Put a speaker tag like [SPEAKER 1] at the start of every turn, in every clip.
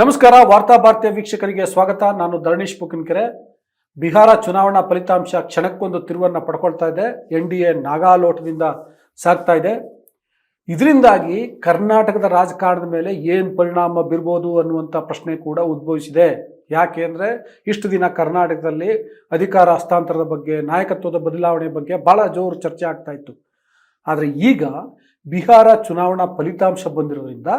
[SPEAKER 1] ನಮಸ್ಕಾರ. ವಾರ್ತಾ ಭಾರತೀಯ ವೀಕ್ಷಕರಿಗೆ ಸ್ವಾಗತ. ನಾನು ಧರಣೀಶ್ ಪುಕಿನ್ಕೆರೆ. ಬಿಹಾರ ಚುನಾವಣಾ ಫಲಿತಾಂಶ ಕ್ಷಣಕ್ಕೊಂದು ತಿರುವನ್ನು ಪಡ್ಕೊಳ್ತಾ ಇದೆ. NDA ನಾಗಾಲೋಟದಿಂದ ಸಾಗ್ತಾ ಇದೆ. ಇದರಿಂದಾಗಿ ಕರ್ನಾಟಕದ ರಾಜಕಾರಣದ ಮೇಲೆ ಏನು ಪರಿಣಾಮ ಬೀರ್ಬೋದು ಅನ್ನುವಂಥ ಪ್ರಶ್ನೆ ಕೂಡ ಉದ್ಭವಿಸಿದೆ. ಯಾಕೆ ಅಂದರೆ ಇಷ್ಟು ದಿನ ಕರ್ನಾಟಕದಲ್ಲಿ ಅಧಿಕಾರ ಹಸ್ತಾಂತರದ ಬಗ್ಗೆ, ನಾಯಕತ್ವದ ಬದಲಾವಣೆ ಬಗ್ಗೆ ಭಾಳ ಜೋರು ಚರ್ಚೆ ಆಗ್ತಾ ಇತ್ತು. ಆದರೆ ಈಗ ಬಿಹಾರ ಚುನಾವಣಾ ಫಲಿತಾಂಶ ಬಂದಿರೋದ್ರಿಂದ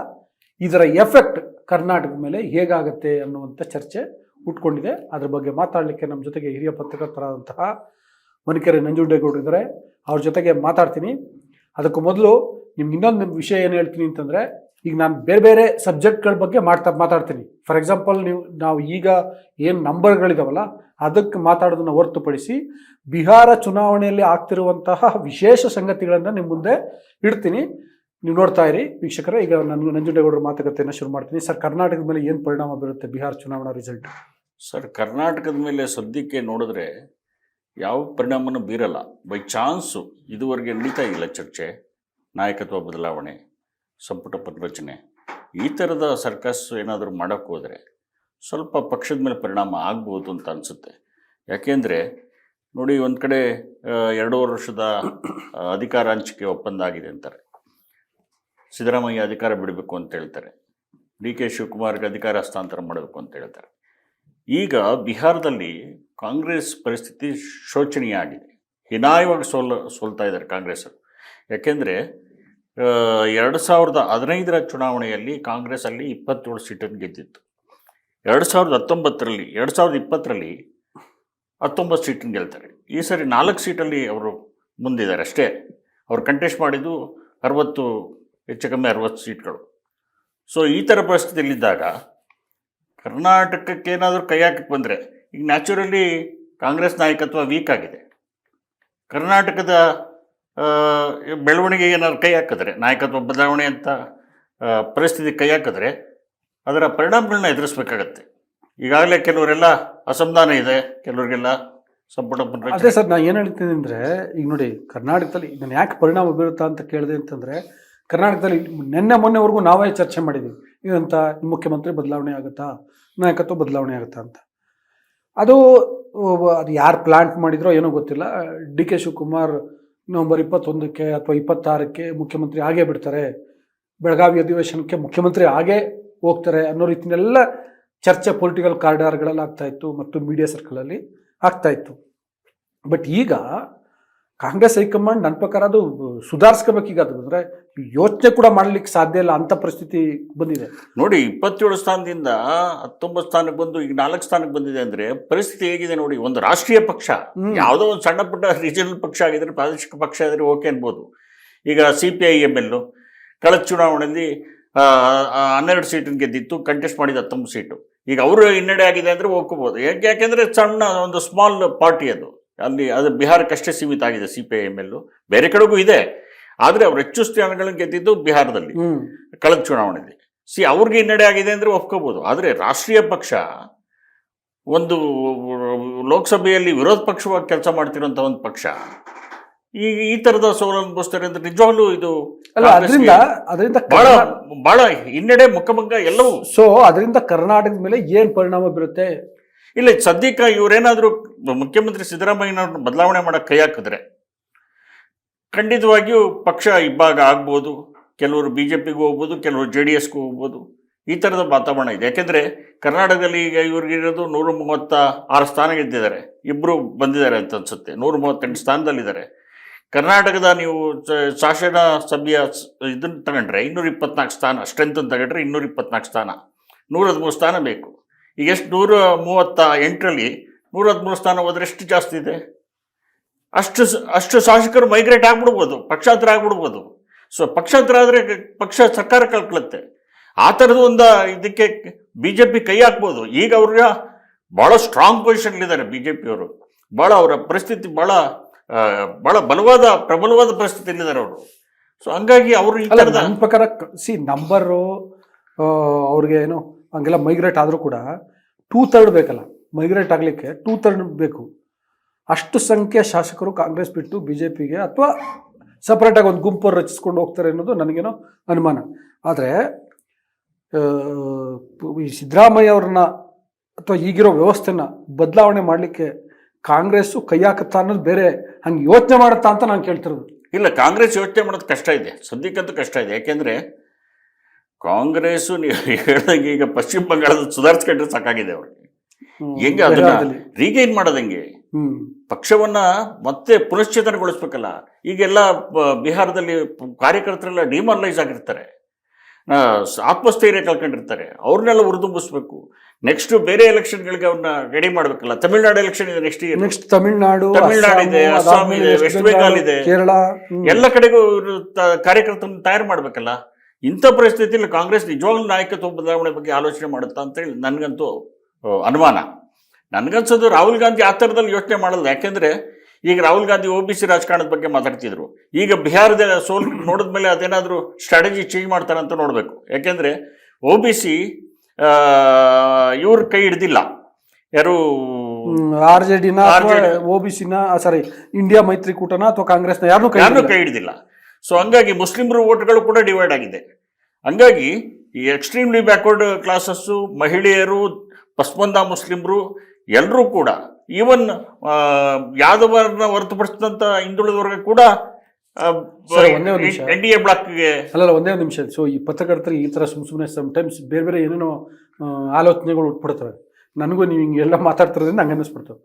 [SPEAKER 1] ಇದರ ಎಫೆಕ್ಟ್ ಕರ್ನಾಟಕದ ಮೇಲೆ ಹೇಗಾಗುತ್ತೆ ಅನ್ನುವಂಥ ಚರ್ಚೆ ಹುಟ್ಕೊಂಡಿದೆ. ಅದ್ರ ಬಗ್ಗೆ ಮಾತಾಡಲಿಕ್ಕೆ ನಮ್ಮ ಜೊತೆಗೆ ಹಿರಿಯ ಪತ್ರಕರ್ತರಾದಂತಹ ಮನಿಕೆರೆ ನಂಜುಂಡೇಗೌಡರು ಇದ್ದಾರೆ. ಅವ್ರ ಜೊತೆಗೆ ಮಾತಾಡ್ತೀನಿ. ಅದಕ್ಕೂ ಮೊದಲು ನಿಮ್ಗೆ ಇನ್ನೊಂದು ವಿಷಯ ಏನು ಹೇಳ್ತೀನಿ ಅಂತಂದರೆ, ಈಗ ನಾನು ಬೇರೆ ಬೇರೆ ಸಬ್ಜೆಕ್ಟ್ಗಳ ಬಗ್ಗೆ ಮಾತಾಡ್ತೀನಿ. ಫಾರ್ ಎಕ್ಸಾಂಪಲ್, ನಾವು ಈಗ ಏನು ನಂಬರ್ಗಳಿದಾವಲ್ಲ ಅದಕ್ಕೆ ಮಾತಾಡೋದನ್ನು ಹೊರತುಪಡಿಸಿ ಬಿಹಾರ ಚುನಾವಣೆಯಲ್ಲಿ ಆಗ್ತಿರುವಂತಹ ವಿಶೇಷ ಸಂಗತಿಗಳನ್ನು ನಿಮ್ಮ ಮುಂದೆ ಇಡ್ತೀನಿ. ನೀವು ನೋಡ್ತಾ ಇರಿ ವೀಕ್ಷಕರೇ. ಈಗ ನಾನು ನಂಜುಂಡೇಗೌಡರ ಮಾತುಕತೆಯನ್ನು ಶುರು ಮಾಡ್ತೀನಿ. ಸರ್, ಕರ್ನಾಟಕದ ಮೇಲೆ ಏನು ಪರಿಣಾಮ ಬೀರುತ್ತೆ ಬಿಹಾರ ಚುನಾವಣಾ ರಿಸಲ್ಟ್?
[SPEAKER 2] ಸರ್, ಕರ್ನಾಟಕದ ಮೇಲೆ ಸದ್ಯಕ್ಕೆ ನೋಡಿದ್ರೆ ಯಾವ ಪರಿಣಾಮನೂ ಬೀರಲ್ಲ. ಬೈ ಚಾನ್ಸು ಇದುವರೆಗೆ ನಡೀತಾ ಇಲ್ಲ ಚರ್ಚೆ, ನಾಯಕತ್ವ ಬದಲಾವಣೆ, ಸಂಪುಟ ಪುನರ್ರಚನೆ, ಈ ಥರದ ಸರ್ಕಸ್ ಏನಾದರೂ ಮಾಡೋಕ್ಕೆ ಹೋದರೆ ಸ್ವಲ್ಪ ಪಕ್ಷದ ಮೇಲೆ ಪರಿಣಾಮ ಆಗ್ಬೋದು ಅಂತ ಅನಿಸುತ್ತೆ. ಯಾಕೆಂದರೆ ನೋಡಿ, ಒಂದು ಕಡೆ 2.5 ವರ್ಷದ ಅಧಿಕಾರ ಹಂಚಿಕೆ ಒಪ್ಪಂದ ಆಗಿದೆ ಅಂತಾರೆ. ಸಿದ್ದರಾಮಯ್ಯ ಅಧಿಕಾರ ಬಿಡಬೇಕು ಅಂತ ಹೇಳ್ತಾರೆ. DK ಶಿವಕುಮಾರ್ಗೆ ಅಧಿಕಾರ ಹಸ್ತಾಂತರ ಮಾಡಬೇಕು ಅಂತ ಹೇಳ್ತಾರೆ. ಈಗ ಬಿಹಾರದಲ್ಲಿ ಕಾಂಗ್ರೆಸ್ ಪರಿಸ್ಥಿತಿ ಶೋಚನೀಯ ಆಗಿದೆ. ಹೀನಾಯವಾಗಿ ಸೋಲ್ತಾ ಇದ್ದಾರೆ ಕಾಂಗ್ರೆಸ್ಸರು. ಯಾಕೆಂದರೆ 2015ರ ಚುನಾವಣೆಯಲ್ಲಿ ಕಾಂಗ್ರೆಸ್ಸಲ್ಲಿ 27 ಸೀಟನ್ನು ಗೆದ್ದಿತ್ತು. 2019ರಲ್ಲಿ 2020ರಲ್ಲಿ 19 ಸೀಟನ್ನು ಗೆಲ್ತಾರೆ. ಈ ಸರಿ 4 ಸೀಟಲ್ಲಿ ಅವರು ಮುಂದಿದ್ದಾರೆ ಅಷ್ಟೇ. ಅವರು ಕಂಟೆಸ್ಟ್ ಮಾಡಿದ್ದು 60, ಹೆಚ್ಚು ಕಮ್ಮಿ 60 ಸೀಟ್ಗಳು. ಸೊ ಈ ಥರ ಪರಿಸ್ಥಿತಿಯಲ್ಲಿದ್ದಾಗ ಕರ್ನಾಟಕಕ್ಕೆ ಏನಾದರೂ ಕೈ ಹಾಕಕ್ಕೆ ಬಂದರೆ, ಈಗ ನ್ಯಾಚುರಲಿ ಕಾಂಗ್ರೆಸ್ ನಾಯಕತ್ವ ವೀಕ್ ಆಗಿದೆ. ಕರ್ನಾಟಕದ ಬೆಳವಣಿಗೆಗೆ ಏನಾದ್ರು ಕೈ ಹಾಕಿದ್ರೆ, ನಾಯಕತ್ವ ಬದಲಾವಣೆ ಅಂತ ಪರಿಸ್ಥಿತಿ ಕೈ ಹಾಕಿದ್ರೆ ಅದರ ಪರಿಣಾಮಗಳನ್ನ ಎದುರಿಸ್ಬೇಕಾಗತ್ತೆ. ಈಗಾಗಲೇ ಕೆಲವರೆಲ್ಲ ಅಸಮಾಧಾನ ಇದೆ, ಕೆಲವರಿಗೆಲ್ಲ ಸಂಪುಟ ಪುನರ್ರಚನೆ.
[SPEAKER 1] ಅದೇ ಸರ್, ನಾನು ಏನು ಹೇಳ್ತೀನಿ ಅಂದರೆ, ಈಗ ನೋಡಿ ಕರ್ನಾಟಕದಲ್ಲಿ ಇದನ್ನು ಯಾಕೆ ಪರಿಣಾಮ ಬೀರುತ್ತಾ ಅಂತ ಕೇಳಿದೆ ಅಂತಂದರೆ, ಕರ್ನಾಟಕದಲ್ಲಿ ಮೊನ್ನೆವರೆಗೂ ನಾವೇ ಚರ್ಚೆ ಮಾಡಿದ್ದೀವಿ. ಇದಂತ ಮುಖ್ಯಮಂತ್ರಿ ಬದಲಾವಣೆ ಆಗುತ್ತಾ, ನಾಯಕತ್ವ ಬದಲಾವಣೆ ಆಗುತ್ತಾ ಅಂತ. ಅದು ಯಾರು ಪ್ಲಾಂಟ್ ಮಾಡಿದ್ರೋ ಏನೋ ಗೊತ್ತಿಲ್ಲ. DK ಶಿವಕುಮಾರ್ ನವೆಂಬರ್ 21ಕ್ಕೆ ಅಥವಾ 26ಕ್ಕೆ ಮುಖ್ಯಮಂತ್ರಿ ಆಗೇ ಬಿಡ್ತಾರೆ, ಬೆಳಗಾವಿ ಅಧಿವೇಶನಕ್ಕೆ ಮುಖ್ಯಮಂತ್ರಿ ಆಗೇ ಹೋಗ್ತಾರೆ ಅನ್ನೋ ರೀತಿಯೆಲ್ಲ ಚರ್ಚೆ ಪೊಲಿಟಿಕಲ್ ಕಾರಿಡಾರ್ಗಳಲ್ಲಿ ಆಗ್ತಾಯಿತ್ತು ಮತ್ತು ಮೀಡಿಯಾ ಸರ್ಕಲಲ್ಲಿ ಆಗ್ತಾಯಿತ್ತು. ಬಟ್ ಈಗ ಕಾಂಗ್ರೆಸ್ ಹೈಕಮಾಂಡ್ ನನ್ನ ಪ್ರಕಾರ ಅದು ಸುಧಾರಿಸ್ಕೋಬೇಕೀಗ. ಅದು ಅಂದರೆ ಯೋಚನೆ ಕೂಡ ಮಾಡಲಿಕ್ಕೆ ಸಾಧ್ಯ ಇಲ್ಲ ಅಂತ ಪರಿಸ್ಥಿತಿ ಬಂದಿದೆ.
[SPEAKER 2] ನೋಡಿ, 27 ಸ್ಥಾನದಿಂದ 19 ಸ್ಥಾನಕ್ಕೆ ಬಂದು ಈಗ 4 ಸ್ಥಾನಕ್ಕೆ ಬಂದಿದೆ ಅಂದರೆ ಪರಿಸ್ಥಿತಿ ಹೇಗಿದೆ ನೋಡಿ. ಒಂದು ರಾಷ್ಟ್ರೀಯ ಪಕ್ಷ, ಯಾವುದೋ ಒಂದು ಸಣ್ಣ ಪುಟ್ಟ ರೀಜನಲ್ ಪಕ್ಷ ಆಗಿದ್ರೆ, ಪ್ರಾದೇಶಿಕ ಪಕ್ಷ ಆಗಿದ್ರೆ ಓಕೆ ಅನ್ಬೋದು. ಈಗ CPI-ML ಕಳೆದ ಚುನಾವಣೆಯಲ್ಲಿ 12 ಸೀಟನ್ನು ಗೆದ್ದಿತ್ತು, ಕಂಟೆಸ್ಟ್ ಮಾಡಿದ 19 ಸೀಟು. ಈಗ ಅವರು ಹಿನ್ನಡೆ ಆಗಿದೆ ಅಂದರೆ ಒಪ್ಕೋಬೋದು. ಯಾಕೆಂದರೆ ಸಣ್ಣ ಒಂದು ಸ್ಮಾಲ್ ಪಾರ್ಟಿ ಅದು. ಅಲ್ಲಿ ಅದು ಬಿಹಾರಕ್ಕಷ್ಟೇ ಸೀಮಿತ ಆಗಿದೆ. CPI-ML ಬೇರೆ ಕಡೆಗೂ ಇದೆ, ಆದರೆ ಅವ್ರು ಹೆಚ್ಚು ಸ್ಥಾನಗಳನ್ನು ಗೆದ್ದಿದ್ದು ಬಿಹಾರದಲ್ಲಿ ಕಳೆದ ಚುನಾವಣೆಯಲ್ಲಿ. ಅವ್ರಿಗೆ ಹಿನ್ನಡೆ ಆಗಿದೆ ಅಂದರೆ ಒಪ್ಕೋಬೋದು. ಆದರೆ ರಾಷ್ಟ್ರೀಯ ಪಕ್ಷ ಒಂದು ಲೋಕಸಭೆಯಲ್ಲಿ ವಿರೋಧ ಪಕ್ಷವಾಗಿ ಕೆಲಸ ಮಾಡ್ತಿರೋಂಥ ಒಂದು ಪಕ್ಷ ಈಗ ಈ ಥರದ ಸೋಲನ್ನು ಅನುಭವಿಸ್ತಾರೆ ಅಂದರೆ ನಿಜವಾಗ್ಲೂ ಇದು
[SPEAKER 1] ಅದರಿಂದ
[SPEAKER 2] ಬಹಳ ಹಿನ್ನಡೆ, ಮುಖಭಂಗ ಎಲ್ಲವೂ.
[SPEAKER 1] ಸೊ ಅದರಿಂದ ಕರ್ನಾಟಕದ ಮೇಲೆ ಏನು ಪರಿಣಾಮ ಬೀರುತ್ತೆ?
[SPEAKER 2] ಇಲ್ಲ, ಸದ್ಯಕ್ಕೆ ಇವರೇನಾದರೂ ಮುಖ್ಯಮಂತ್ರಿ ಸಿದ್ದರಾಮಯ್ಯನವ್ರನ್ನ ಬದಲಾವಣೆ ಮಾಡೋಕ್ಕೆ ಕೈ ಹಾಕಿದ್ರೆ ಖಂಡಿತವಾಗಿಯೂ ಪಕ್ಷ ಇಬ್ಬಾಗ ಆಗ್ಬೋದು. ಕೆಲವರು BJPಗೂ ಹೋಗ್ಬೋದು, ಕೆಲವರು JDSಗೂ ಹೋಗ್ಬೋದು. ಈ ಥರದ ವಾತಾವರಣ ಇದೆ. ಯಾಕೆಂದರೆ ಕರ್ನಾಟಕದಲ್ಲಿ ಈಗ ಇವ್ರಿಗಿರೋದು 136 ಸ್ಥಾನ ಗೆದ್ದಿದ್ದಾರೆ. ಇಬ್ಬರು ಬಂದಿದ್ದಾರೆ ಅಂತ ಅನಿಸುತ್ತೆ. 138 ಸ್ಥಾನದಲ್ಲಿದ್ದಾರೆ. ಕರ್ನಾಟಕದ ನೀವು ಶಾಸನ ಸಭೆಯ ಇದನ್ನು ತಗೊಂಡ್ರೆ 224 ಸ್ಥಾನ, ಸ್ಟ್ರೆಂತನ್ನು ತಗೊಂಡ್ರೆ 224 ಸ್ಥಾನ, 113 ಸ್ಥಾನ ಬೇಕು. ಈಗ ಎಷ್ಟು 138ರಲ್ಲಿ 113 ಸ್ಥಾನ ಹೋದ್ರೆ ಎಷ್ಟು ಜಾಸ್ತಿ ಇದೆ? ಅಷ್ಟು ಶಾಸಕರು ಮೈಗ್ರೇಟ್ ಆಗ್ಬಿಡ್ಬೋದು, ಪಕ್ಷಾಂತರ ಆಗ್ಬಿಡ್ಬೋದು. ಸೊ ಪಕ್ಷಾಂತರ ಆದರೆ ಪಕ್ಷ ಸರ್ಕಾರ ಕಳ್ಕೊಳ್ಳುತ್ತೆ. ಆ ಥರದ್ದು ಒಂದು ಇದಕ್ಕೆ BJP ಕೈ ಹಾಕ್ಬೋದು. ಈಗ ಅವ್ರಿಗೆ ಭಾಳ ಸ್ಟ್ರಾಂಗ್ ಪೊಸಿಷನ್ಲಿದ್ದಾರೆ BJPಯವರು. ಭಾಳ ಅವರ ಪರಿಸ್ಥಿತಿ ಭಾಳ ಪ್ರಬಲವಾದ ಪರಿಸ್ಥಿತಿಯಲ್ಲಿದ್ದಾರೆ ಅವರು. ಸೊ ಹಂಗಾಗಿ ಅವರು ಈ ಥರದ
[SPEAKER 1] ನನ್ನ ಪ್ರಕಾರ ನಂಬರು ಅವ್ರಿಗೆ ಏನೋ ಹಂಗೆಲ್ಲ ಮೈಗ್ರೇಟ್ ಆದರೂ ಕೂಡ 2/3 ಬೇಕಲ್ಲ. ಮೈಗ್ರೇಟ್ ಆಗಲಿಕ್ಕೆ 2/3 ಬೇಕು. ಅಷ್ಟು ಸಂಖ್ಯೆ ಶಾಸಕರು ಕಾಂಗ್ರೆಸ್ ಬಿಟ್ಟು BJPಗೆ ಅಥವಾ ಸಪ್ರೇಟಾಗಿ ಒಂದು ಗುಂಪು ರಚಿಸ್ಕೊಂಡು ಹೋಗ್ತಾರೆ ಅನ್ನೋದು ನನಗೇನೋ ಅನುಮಾನ. ಆದರೆ ಈ ಸಿದ್ದರಾಮಯ್ಯ ಅವ್ರನ್ನ ಅಥವಾ ಈಗಿರೋ ವ್ಯವಸ್ಥೆನ ಬದಲಾವಣೆ ಮಾಡಲಿಕ್ಕೆ ಕಾಂಗ್ರೆಸ್ಸು ಕೈ ಹಾಕುತ್ತಾ ಅನ್ನೋದು ಬೇರೆ, ಹಂಗೆ ಯೋಚನೆ ಮಾಡುತ್ತಾ ಅಂತ ನಾನು ಕೇಳ್ತಿರೋದು.
[SPEAKER 2] ಇಲ್ಲ, ಕಾಂಗ್ರೆಸ್ ಯೋಚನೆ ಮಾಡೋದು ಕಷ್ಟ ಇದೆ, ಸದ್ಯಕ್ಕಂತೂ ಕಷ್ಟ ಇದೆ. ಯಾಕೆಂದರೆ ಕಾಂಗ್ರೆಸ್ಸು ನೀವು ಹೇಳ್ದಂಗೆ ಈಗ ಪಶ್ಚಿಮ ಬಂಗಾಳದ ಸುಧಾರಿಸ್ಕೊಂಡ್ರೆ ಸಾಕಾಗಿದೆ ಅವ್ರಿಗೆ. ಹೆಂಗೆ ಅದನ್ನ ರೀಗೈನ್ ಮಾಡೋದಂಗೆ, ಪಕ್ಷವನ್ನ ಮತ್ತೆ ಪುನಶ್ಚೇತನಗೊಳಿಸ್ಬೇಕಲ್ಲ. ಈಗೆಲ್ಲ ಬಿಹಾರದಲ್ಲಿ ಕಾರ್ಯಕರ್ತರೆಲ್ಲ ಡಿಮಾರಲೈಸ್ ಆಗಿರ್ತಾರೆ, ಆತ್ಮಸ್ಥೈರ್ಯ ಕಳ್ಕೊಂಡಿರ್ತಾರೆ, ಅವ್ರನ್ನೆಲ್ಲ ಹುರಿದುಂಬಿಸ್ಬೇಕು. ನೆಕ್ಸ್ಟ್ ಬೇರೆ ಎಲೆಕ್ಷನ್ಗಳಿಗೆ ಅವ್ರನ್ನ ರೆಡಿ ಮಾಡ್ಬೇಕಲ್ಲ. ತಮಿಳ್ನಾಡು ಎಲೆಕ್ಷನ್ ಇದೆ ನೆಕ್ಸ್ಟ್ ತಮಿಳ್ನಾಡು ಇದೆ, ಅಸ್ಸಾಂ ಇದೆ, ವೆಸ್ಟ್ ಬೆಂಗಾಲ್ ಇದೆ,
[SPEAKER 1] ಕೇರಳ,
[SPEAKER 2] ಎಲ್ಲ ಕಡೆಗೂ ಕಾರ್ಯಕರ್ತರನ್ನ ತಯಾರು ಮಾಡ್ಬೇಕಲ್ಲ. ಇಂಥ ಪರಿಸ್ಥಿತಿಯಲ್ಲಿ ಕಾಂಗ್ರೆಸ್ ನಿಜವಾಗ್ಲೂ ನಾಯಕತ್ವ ಬದಲಾವಣೆ ಬಗ್ಗೆ ಆಲೋಚನೆ ಮಾಡುತ್ತಾ ಅಂತೇಳಿ ನನಗಂತೂ ಅನುಮಾನ. ನನಗನ್ಸೋದು ರಾಹುಲ್ ಗಾಂಧಿ ಆ ಥರದಲ್ಲಿ ಯೋಚನೆ ಮಾಡಲ್ಲ. ಯಾಕೆಂದರೆ ಈಗ ರಾಹುಲ್ ಗಾಂಧಿ OBC ರಾಜಕಾರಣದ ಬಗ್ಗೆ ಮಾತಾಡ್ತಿದ್ರು. ಈಗ ಬಿಹಾರದ ಸೋಲ್ ನೋಡಿದ್ಮೇಲೆ ಅದೇನಾದರೂ ಸ್ಟ್ರಾಟಜಿ ಚೇಂಜ್ ಮಾಡ್ತಾರೆ ಅಂತ ನೋಡಬೇಕು. ಯಾಕೆಂದರೆ OBC ಇವ್ರ ಕೈ ಹಿಡ್ದಿಲ್ಲ, ಯಾರು
[SPEAKER 1] RJDನ OBCನ ಸಾರಿ ಇಂಡಿಯಾ ಮೈತ್ರಿಕೂಟನ ಅಥವಾ ಕಾಂಗ್ರೆಸ್ನ ಯಾರನ್ನೂ
[SPEAKER 2] ಕೈ ಹಿಡ್ದಿಲ್ಲ. ಸೊ ಹಂಗಾಗಿ ಮುಸ್ಲಿಮರು ಓಟ್ಗಳು ಕೂಡ ಡಿವೈಡ್ ಆಗಿದೆ. ಹಂಗಾಗಿ ಈ ಎಕ್ಸ್ಟ್ರೀಮ್ಲಿ ಬ್ಯಾಕ್ವರ್ಡ್ ಕ್ಲಾಸಸ್ಸು, ಮಹಿಳೆಯರು, ಪಸ್ಮಂದ ಮುಸ್ಲಿಮರು ಎಲ್ಲರೂ ಕೂಡ, ಈವನ್ ಯಾದವರನ್ನ ಹೊರತುಪಡಿಸಿದಂಥ ಹಿಂದುಳಿದ ವರ್ಗ ಕೂಡ NDA ಬ್ಲಾಕ್ಗೆ
[SPEAKER 1] ಒಂದೇ ಒಂದು ನಿಮಿಷ. ಸೊ ಈ ಪತ್ರಕರ್ತರಿಗೆ ಈ ಥರ ಸುಮ್ಮನೆ ಸಮ್ಟೈಮ್ಸ್ ಬೇರೆ ಬೇರೆ ಏನೇನೋ ಆಲೋಚನೆಗಳು ಉಟ್ಬಿಡ್ತವೆ. ನನಗೂ ನೀವು ಹಿಂಗೆಲ್ಲ ಮಾತಾಡ್ತಿರೋದ್ರಿಂದ ಹಂಗೆ ಅನ್ನಿಸ್ಬಿಡ್ತವೆ.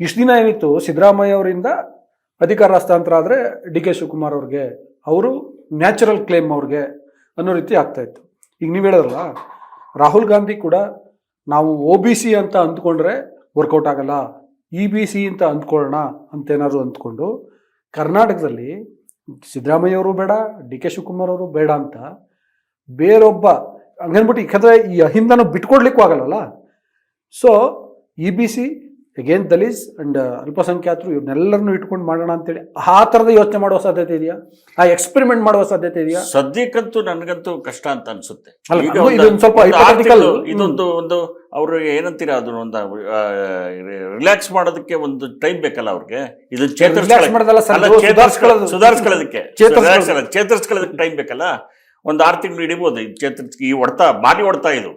[SPEAKER 1] ಇಷ್ಟು ದಿನ ಏನಿತ್ತು, ಸಿದ್ದರಾಮಯ್ಯ ಅವರಿಂದ ಅಧಿಕಾರ ಹಸ್ತಾಂತರ ಆದರೆ DK ಶಿವಕುಮಾರ್ ಅವ್ರಿಗೆ, ಅವರು ನ್ಯಾಚುರಲ್ ಕ್ಲೇಮ್ ಅವ್ರಿಗೆ ಅನ್ನೋ ರೀತಿ ಆಗ್ತಾಯಿತ್ತು. ಈಗ ನೀವು ಹೇಳಿದ್ರಲ್ಲ, ರಾಹುಲ್ ಗಾಂಧಿ ಕೂಡ ನಾವು OBC ಅಂತ ಅಂದ್ಕೊಂಡ್ರೆ ವರ್ಕೌಟ್ ಆಗಲ್ಲ, EBC ಅಂತ ಅಂದ್ಕೊಳ್ಳೋಣ ಅಂತೇನಾದ್ರು ಅಂದ್ಕೊಂಡು ಕರ್ನಾಟಕದಲ್ಲಿ ಸಿದ್ದರಾಮಯ್ಯ ಅವರು ಬೇಡ, DK ಶಿವಕುಮಾರ್ ಅವರು ಬೇಡ ಅಂತ ಬೇರೊಬ್ಬ ಹಂಗನ್ಬಿಟ್ಟು ಯಾಕಂದರೆ ಈ ಹಿಂದನೂ ಬಿಟ್ಕೊಡ್ಲಿಕ್ಕೂ ಆಗಲ್ಲಲ್ಲ. ಸೊ EBC ಅಗೇನ್ ದಲಿಸ್ ಅಂಡ್ ಅಲ್ಪಸಂಖ್ಯಾತರು ಇವ್ರನ್ನೆಲ್ಲರನ್ನು ಇಟ್ಕೊಂಡು ಮಾಡೋಣ ಅಂತೇಳಿ ಆ ಥರದ ಯೋಚನೆ ಮಾಡುವ ಸಾಧ್ಯತೆ ಇದೆಯಾ? ಆ ಎಕ್ಸ್ಪೆರಿಮೆಂಟ್ ಮಾಡುವ ಸಾಧ್ಯತೆ ಇದೆಯಾ?
[SPEAKER 2] ಸದ್ಯಕ್ಕಂತೂ ನನಗಂತೂ ಕಷ್ಟ ಅಂತ ಅನ್ಸುತ್ತೆ. ಇದೊಂದು ಅವ್ರು ಏನಂತೀರ, ಅದನ್ನ ಒಂದು ರಿಲ್ಯಾಕ್ಸ್ ಮಾಡೋದಕ್ಕೆ ಒಂದು ಟೈಮ್ ಬೇಕಲ್ಲ ಅವ್ರಿಗೆ. ಇದು ಸುಧಾರಿಸ್ಕೊಳ್ಳೋದಕ್ಕೆ ಚೇತರಿಸ್ಕೊಳ್ಳೋದಕ್ಕೆ ಟೈಮ್ ಬೇಕಲ್ಲ. ಒಂದು 6 ತಿಂಗಳು ಹಿಡಿಬೋದು. ಈ ಹೊಡ್ತಾ ಭಾರಿ ಹೊಡ್ತಾ ಇದು,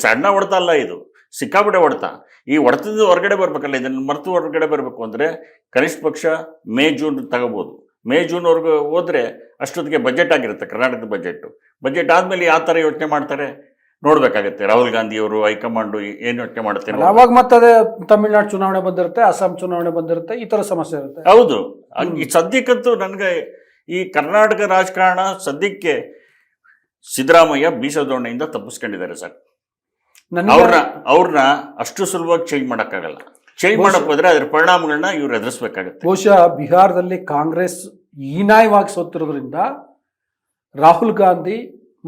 [SPEAKER 2] ಸಣ್ಣ ಹೊಡ್ತಾ ಅಲ್ಲ, ಇದು ಸಿಕ್ಕಾಬಿಟ್ಟೆ ಹೊಡ್ತಾ. ಈ ಹೊಡೆತದಿಂದ ಹೊರಗಡೆ ಬರ್ಬೇಕಲ್ಲ, ಇದನ್ನು ಮರೆತು ಹೊರಗಡೆ ಬರಬೇಕು ಅಂದರೆ ಕನಿಷ್ಠ ಪಕ್ಷ ಮೇ ಜೂನ್ ತಗೋಬೋದು. ಮೇ ಜೂನ್ವರೆಗೂ ಹೋದರೆ ಅಷ್ಟೊತ್ತಿಗೆ ಬಜೆಟ್ ಆಗಿರುತ್ತೆ, ಕರ್ನಾಟಕದ ಬಜೆಟ್ ಆದಮೇಲೆ ಯಾವ ಥರ ಯೋಚನೆ ಮಾಡ್ತಾರೆ ನೋಡ್ಬೇಕಾಗತ್ತೆ. ರಾಹುಲ್ ಗಾಂಧಿ ಅವರು ಹೈಕಮಾಂಡು ಏನು ಯೋಚನೆ ಮಾಡುತ್ತೆ.
[SPEAKER 1] ಅವಾಗ ಮತ್ತೆ ತಮಿಳ್ನಾಡು ಚುನಾವಣೆ ಬಂದಿರುತ್ತೆ, ಅಸ್ಸಾಂ ಚುನಾವಣೆ ಬಂದಿರುತ್ತೆ, ಈ ಥರ ಸಮಸ್ಯೆ ಇರುತ್ತೆ.
[SPEAKER 2] ಹೌದು. ಈ ಸದ್ಯಕ್ಕಂತೂ ನನಗೆ ಈ ಕರ್ನಾಟಕ ರಾಜಕಾರಣ ಸದ್ಯಕ್ಕೆ ಸಿದ್ದರಾಮಯ್ಯ ಬೀಸದೋಣೆಯಿಂದ ತಪ್ಪಿಸ್ಕೊಂಡಿದ್ದಾರೆ ಸರ್. ಅವ್ರನ್ನ ಅಷ್ಟು ಸುಲಭವಾಗಿ ಚೇಂಜ್ ಮಾಡೋಕ್ಕಾಗಲ್ಲ. ಚೇಂಜ್ ಮಾಡಕ್ ಹೋದ್ರೆ ಅದರ ಪರಿಣಾಮಗಳನ್ನ ಇವ್ರು ಎದುರಿಸಬೇಕಾಗುತ್ತೆ.
[SPEAKER 1] ಬಹುಶಃ ಬಿಹಾರದಲ್ಲಿ ಕಾಂಗ್ರೆಸ್ ಹೀನಾಯವಾಗಿ ಸೋತಿರೋದ್ರಿಂದ, ರಾಹುಲ್ ಗಾಂಧಿ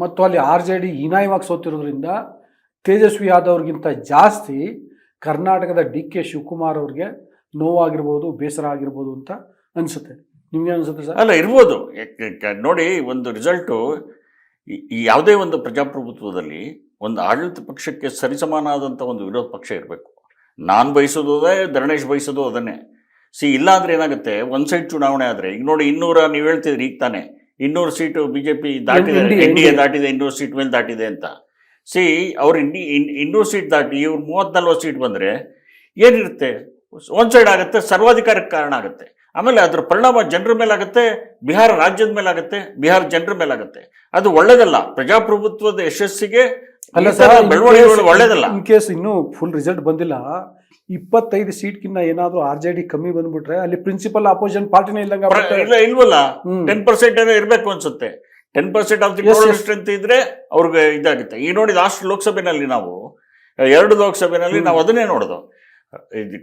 [SPEAKER 1] ಮತ್ತು ಅಲ್ಲಿ RJD ಹೀನಾಯವಾಗಿ ಸೋತಿರೋದ್ರಿಂದ ತೇಜಸ್ವಿ ಯಾದವ್ರಿಗಿಂತ ಜಾಸ್ತಿ ಕರ್ನಾಟಕದ DK ಶಿವಕುಮಾರ್ ಅವ್ರಿಗೆ ನೋವಾಗಿರ್ಬೋದು, ಬೇಸರ ಆಗಿರ್ಬೋದು ಅಂತ ಅನಿಸುತ್ತೆ. ನಿಮ್ಗೆ ಅನಿಸುತ್ತೆ ಸರ್?
[SPEAKER 2] ಅಲ್ಲ, ಇರ್ಬೋದು. ನೋಡಿ, ಒಂದು ರಿಸಲ್ಟು ಯಾವುದೇ ಒಂದು ಪ್ರಜಾಪ್ರಭುತ್ವದಲ್ಲಿ ಒಂದು ಆಡಳಿತ ಪಕ್ಷಕ್ಕೆ ಸರಿಸಮಾನಾದಂಥ ಒಂದು ವಿರೋಧ ಪಕ್ಷ ಇರಬೇಕು. ನಾನು ಬಯಸೋದು ಅದೇ, ಧರಣೇಶ್ ಬಯಸೋದು ಅದನ್ನೇ. ಇಲ್ಲ ಅಂದರೆ ಏನಾಗುತ್ತೆ, ಒಂದು ಸೈಡ್ ಚುನಾವಣೆ ಆದರೆ, ಈಗ ನೋಡಿ 200 ನೀವು ಹೇಳ್ತಿದ್ರಿ ಈಗ ತಾನೆ 200 ಸೀಟು BJP ದಾಟಿದೆ, NDA ದಾಟಿದೆ, 200 ಸೀಟ್ ಮೇಲೆ ದಾಟಿದೆ ಅಂತ. ಅವ್ರು 200 ಸೀಟ್ ದಾಟಿ ಇವ್ರು 30-40 ಸೀಟ್ ಬಂದರೆ ಏನಿರುತ್ತೆ, ಒಂದು ಸೈಡ್ ಆಗುತ್ತೆ, ಸರ್ವಾಧಿಕಾರಕ್ಕೆ ಕಾರಣ ಆಗುತ್ತೆ. ಆಮೇಲೆ ಅದರ ಪರಿಣಾಮ ಜನರ ಮೇಲಾಗುತ್ತೆ, ಬಿಹಾರ ರಾಜ್ಯದ ಮೇಲಾಗುತ್ತೆ, ಬಿಹಾರ ಜನರ ಮೇಲಾಗುತ್ತೆ. ಅದು ಒಳ್ಳೇದಲ್ಲ, ಪ್ರಜಾಪ್ರಭುತ್ವದ ಯಶಸ್ಸಿಗೆ ಬೆಳವಣಿಗೆಗಳು ಒಳ್ಳೇದಲ್ಲ.
[SPEAKER 1] ಇನ್ ಕೇಸ್ ಇನ್ನೂ ಫುಲ್ ರಿಸಲ್ಟ್ ಬಂದಿಲ್ಲ, 25 ಸೀಟ್ಗಿನ್ನ ಏನಾದ್ರು RJD ಕಮ್ಮಿ ಬಂದ್ಬಿಟ್ರೆ ಅಲ್ಲಿ ಪ್ರಿನ್ಸಿಪಲ್ ಅಪೋಸಿಷನ್ ಪಾರ್ಟಿನೇ
[SPEAKER 2] ಇಲ್ವಲ್ಲ. 10% ಇರಬೇಕು ಅನ್ಸುತ್ತೆ. 10% ಆಫ್ ದಿ ಟೋಟಲ್ ಸ್ಟ್ರೆಂತ್ ಇದ್ರೆ ಅವ್ರಿಗೆ ಇದಾಗುತ್ತೆ. ಈಗ ನೋಡಿ, ಲಾಸ್ಟ್ ಲೋಕಸಭೆನಲ್ಲಿ ನಾವು 2 ಲೋಕಸಭೆನಲ್ಲಿ ನಾವು ಅದನ್ನೇ ನೋಡೋದು.